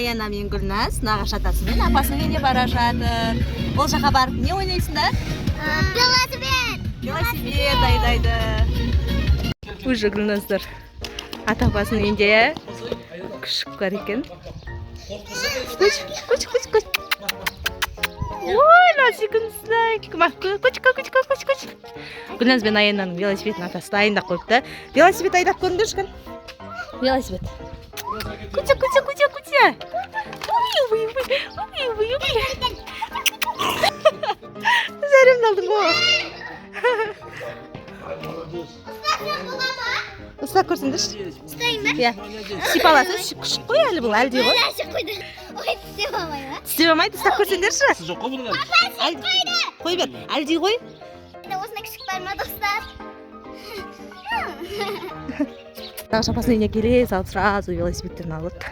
Аяна мен Гүлназ нағашы атасы мен апасының үйіне бара жатыр. Ол жаққа барып не ойнайсыңдар? Велосипед айдайды. Уже Гүлназдар ата апасының үйінде күшік бар екен. Көч. Ой, насекомсыздай. Көч. Гүлназ бен Аянаның велосипедін атасы дайындап қойыпты. Велосипед айдап көріңдерші. Велосипед. Куча. Ой. Зәрімді алдың ғой. Ұстап көрсеңдерші. Ұстайын ба? Иә. Сипаласыз, күшік қой әлі бұл, әлде ғой. Ой, тістеп алмай ма? Тістеп алмайды, ұстап көрсеңдерші. Жоқ қой бұның Қой бер, әлде ғой. Осында күшік бар ма, достар? Нағашы апасының үйіне келе салып сразу велосипедтерін алып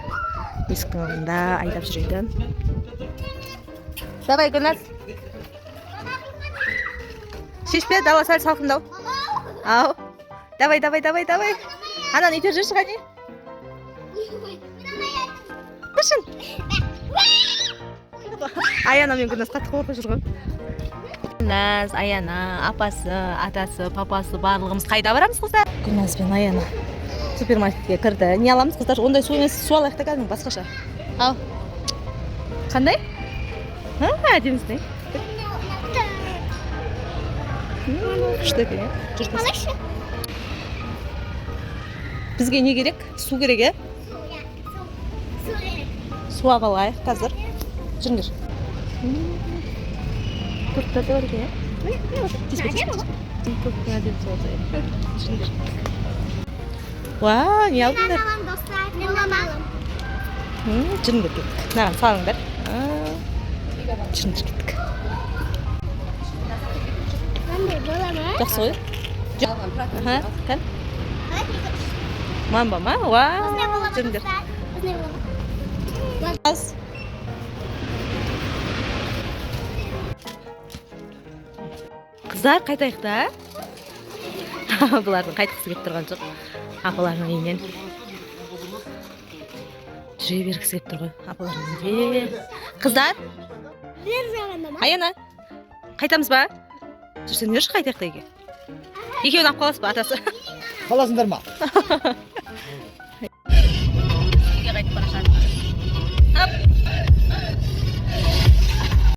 есіктің алдында айдап жүреді. Давай, Гүлназ. Шешпе, дала сәл салқындау. Ау. Давай. Ананы үйтер жүрші ғани. Күшін. Аяна мен Гүлназ қатты қорқып жүр ғой. Гүлназ, Аяна, апасы, атасы, папасы барлығымыз қайда барамыз қыздар? Гүлназ бен Аяна супермаркетке кірді. Не аламыз қыздар? Ондай су емес, су алайық та кәдімгі басқаша. Ал. Қандай? Әдемісің. Күшті екен, жүр Қалайшы? Бізге не керек? Су керек, е? Су керек. Су алайық қазір. Жүріңдер. Тұртта да бар екен, Вау, не алдыңдар? Аламын, достар. Мен аламын. Жүріңдер кеттік. Наған салыңдар. Жүріңдер кеттік. Қандай бола ма? Жақсы ғой? Кән? Мамба ма? Вау, жүріңдер. Аз. Қыздар қайтайық та? Бұлардың қайтқысы кеп тұрған жоқ. Апаларының үйінен. Жүре бергісі кеп тұр ғой. Апаларының үйінде. Қыздар? Бер жағында ма? Аяна, қайтамыз ба? Жүрсеңдерші қайтайық та үйге. Екеуін алып қаласыз ба, атасы? қаласыңдар ма?